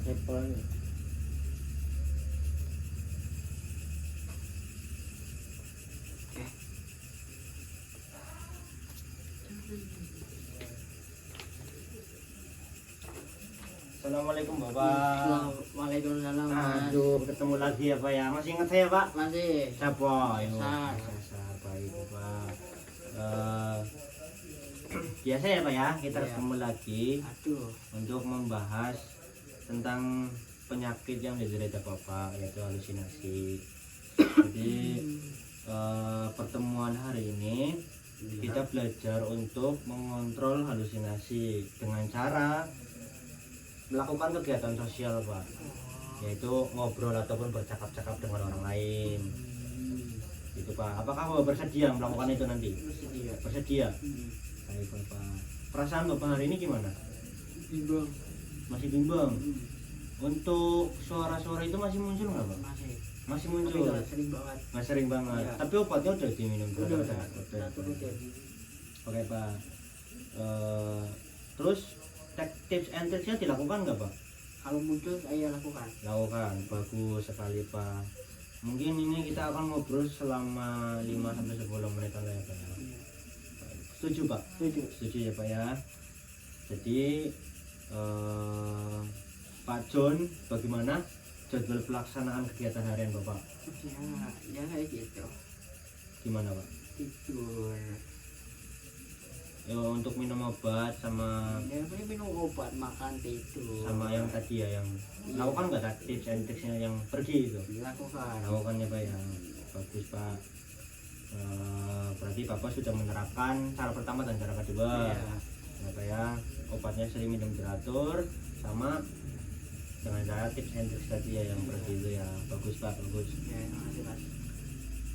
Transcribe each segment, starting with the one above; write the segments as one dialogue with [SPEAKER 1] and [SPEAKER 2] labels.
[SPEAKER 1] Apple.
[SPEAKER 2] Assalamualaikum Bapak.
[SPEAKER 1] Waalaikumsalam Mas.
[SPEAKER 2] Aduh, ketemu lagi ya Pak ya. Masih ingat saya Pak?
[SPEAKER 1] Masih.
[SPEAKER 2] Siapa?
[SPEAKER 1] Sar.
[SPEAKER 2] Sar, baik Pak. Biasa ya Pak ya, kita
[SPEAKER 1] Iya.
[SPEAKER 2] ketemu lagi
[SPEAKER 1] Aduh.
[SPEAKER 2] untuk membahas tentang penyakit yang diderita Bapak, yaitu halusinasi. Jadi pertemuan hari ini kita belajar untuk mengontrol halusinasi dengan cara melakukan kegiatan sosial Pak, yaitu ngobrol ataupun bercakap-cakap dengan orang lain gitu Pak. Apakah Bapak bersedia melakukan itu nanti?
[SPEAKER 1] Bersedia.
[SPEAKER 2] Bersedia? Baik Bapak. Perasaan Bapak hari ini gimana?
[SPEAKER 1] Bimbang.
[SPEAKER 2] Masih bimbang? Untuk suara-suara itu masih muncul nggak Pak?
[SPEAKER 1] Masih.
[SPEAKER 2] Masih
[SPEAKER 1] Tapi
[SPEAKER 2] muncul?
[SPEAKER 1] nggak sering banget.
[SPEAKER 2] Masih sering banget?
[SPEAKER 1] Iya.
[SPEAKER 2] Tapi obatnya udah diminum?
[SPEAKER 1] Udah turun jadi.
[SPEAKER 2] Oke Pak. Terus tips and tricksnya dilakukan nggak Pak?
[SPEAKER 1] Kalau muncul saya lakukan.
[SPEAKER 2] Lakukan, bagus sekali Pak. Mungkin ini kita akan ngobrol selama 5-10 menit lah ya Pak ya.
[SPEAKER 1] Iya.
[SPEAKER 2] Setuju Pak?
[SPEAKER 1] Setuju.
[SPEAKER 2] Setuju ya Pak ya. Jadi Pak John, bagaimana jadwal pelaksanaan kegiatan harian Bapak?
[SPEAKER 1] Ya kayak gitu.
[SPEAKER 2] Gimana Pak?
[SPEAKER 1] Tidur.
[SPEAKER 2] Ya, untuk minum obat sama
[SPEAKER 1] Ya paling minum obat, makan, tidur.
[SPEAKER 2] yang tadi ya, yang
[SPEAKER 1] Iya.
[SPEAKER 2] lakukan nggak tadi tips and tricksnya yang pergi itu?
[SPEAKER 1] Dilakukan.
[SPEAKER 2] Lakukan ya Pak ya. Bagus Pak. Berarti Bapak sudah menerapkan cara pertama dan cara kedua.
[SPEAKER 1] Iya.
[SPEAKER 2] Ya Pak ya, obatnya sering minum teratur sama dengan cara tips and tricks tadi ya yang pergi itu ya. Bagus Pak, bagus.
[SPEAKER 1] Ya, makasih Mas.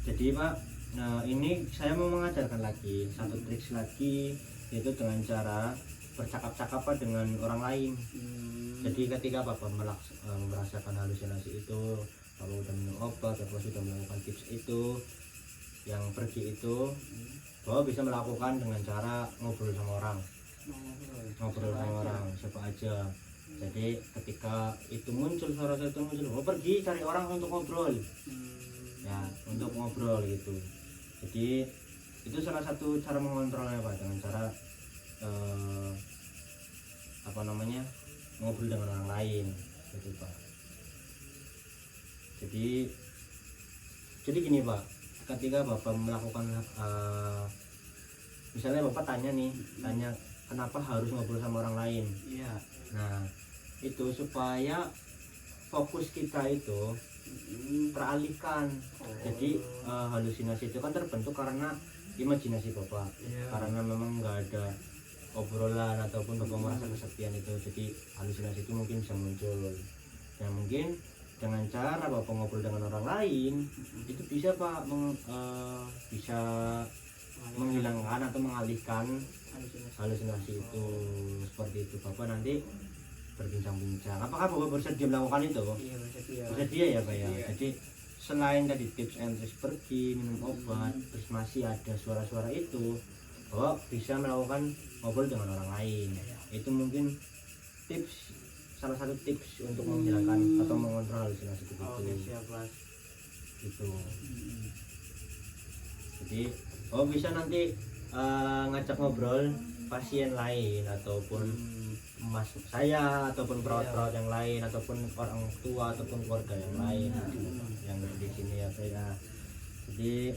[SPEAKER 2] Jadi Pak, nah ini saya mau mengajarkan lagi satu trik lagi, yaitu dengan cara bercakap-cakap Pak dengan orang lain. Jadi ketika Bapak merasakan halusinasi itu, Bapak sudah minum obat, Bapak sudah melakukan tips itu, yang pergi itu, Bapak bisa melakukan dengan cara ngobrol sama orang, ngobrol sama orang siapa aja. Jadi ketika itu muncul suara itu muncul, Bapak pergi cari orang untuk ngobrol, ya untuk ngobrol gitu. Jadi itu salah satu cara mengontrolnya Pak, dengan cara ngobrol dengan orang lain gitu Pak. Jadi gini Pak, ketika Bapak melakukan misalnya Bapak tanya kenapa harus ngobrol sama orang lain.
[SPEAKER 1] Iya.
[SPEAKER 2] Nah itu supaya fokus kita itu teralihkan. Jadi halusinasi itu kan terbentuk karena imajinasi Bapak.
[SPEAKER 1] Iya.
[SPEAKER 2] Karena memang nggak ada obrolan ataupun Bapak merasa kesepian itu, jadi halusinasi itu mungkin bisa muncul. Nah mungkin dengan cara Bapak ngobrol dengan orang lain itu bisa Pak bisa menghilangkan atau mengalihkan halusinasi itu. Seperti itu Bapak nanti berbincang-bincang. Apakah Bapak bersedia melakukan itu?
[SPEAKER 1] Iya, bersedia.
[SPEAKER 2] Bersedia ya Pak ya.
[SPEAKER 1] Iya.
[SPEAKER 2] Jadi selain tadi tips and tricks pergi, minum obat, terus masih ada suara-suara itu, Bapak bisa melakukan ngobrol dengan orang lain. Itu mungkin salah satu tips untuk menghilangkan atau mengontrol halusinasi itu.
[SPEAKER 1] Oke, siap Mas.
[SPEAKER 2] Gitu. Jadi bisa nanti ngajak ngobrol pasien lain ataupun masuk saya ataupun perawat-perawat yang lain ataupun orang tua ataupun keluarga yang lain yang di sini ya saya. Jadi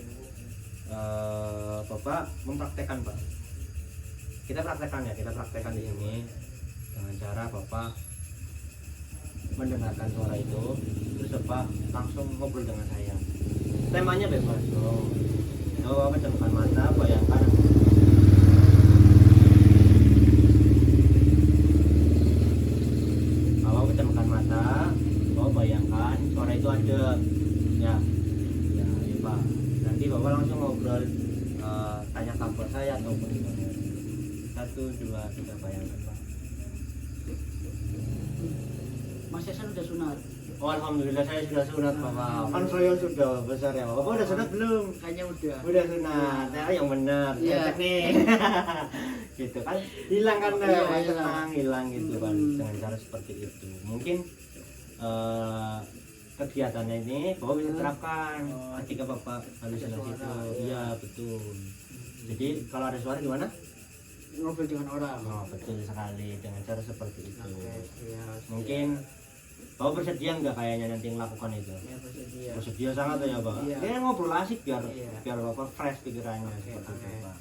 [SPEAKER 2] Bapak mempraktekkan Pak. Kita praktekkan di sini dengan cara Bapak mendengarkan suara itu, terus Bapak langsung ngobrol dengan saya. Temanya bebas dong. Bapak pejamkan mata, bayangkan suara itu ada ya Pak. Nanti Bapak langsung ngobrol, tanya kabar saya ataupun gimana. 1, 2, 3 bayangkan Pak.
[SPEAKER 1] Mas Yasan udah sunat.
[SPEAKER 2] Oh, alhamdulillah saya sudah sunat Bapak. Kan saya sudah besar ya Bapak. Bapak udah sunat belum?
[SPEAKER 3] Kayaknya udah.
[SPEAKER 2] Udah sunat. Nah, yang benar.
[SPEAKER 3] Iya.
[SPEAKER 2] Cek nih. Gitu kan hilang kan
[SPEAKER 3] Iya,
[SPEAKER 2] tenang hilang gitu kan dengan cara seperti itu. Mungkin kegiatannya ini Bapak bisa terapkan ketika Bapak halusinasi itu. Iya, betul. Jadi kalau ada suara gimana?
[SPEAKER 3] Ngobrol dengan orang.
[SPEAKER 2] Oh, betul sekali dengan cara seperti itu.
[SPEAKER 1] Iya.
[SPEAKER 2] Mungkin Bapak bersedia nggak kayaknya nanti melakukan itu?
[SPEAKER 1] Ya bersedia.
[SPEAKER 2] Bersedia sangat ya Pak.
[SPEAKER 1] Iya.
[SPEAKER 2] Dia ngobrol asik biar
[SPEAKER 1] Iya.
[SPEAKER 2] biar Bapak fresh pikirannya
[SPEAKER 1] Oke,
[SPEAKER 2] seperti itu
[SPEAKER 1] oke.
[SPEAKER 2] Pak.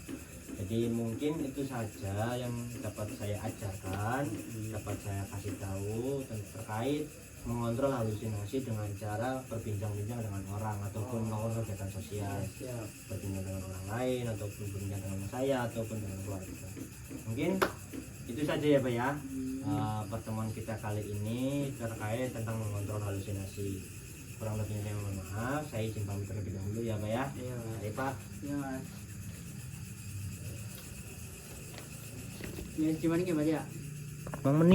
[SPEAKER 2] Jadi mungkin itu saja yang dapat saya ajarkan, dapat saya kasih tahu terkait mengontrol halusinasi dengan cara berbincang-bincang dengan orang ataupun melakukan kegiatan sosial,
[SPEAKER 1] Siap.
[SPEAKER 2] berbincang dengan orang lain ataupun berbincang dengan saya ataupun dengan keluarga. Mungkin itu saja ya Pak ya. Pertemuan kita kali ini terkait tentang mengontrol halusinasi. Kurang lebihnya saya mohon maaf, saya izin pamit terlebih dahulu ya Pak ya.
[SPEAKER 1] Iya.
[SPEAKER 2] Mari Pak.
[SPEAKER 3] Ya Mas. Ya gimana ya?
[SPEAKER 2] Bang Meni.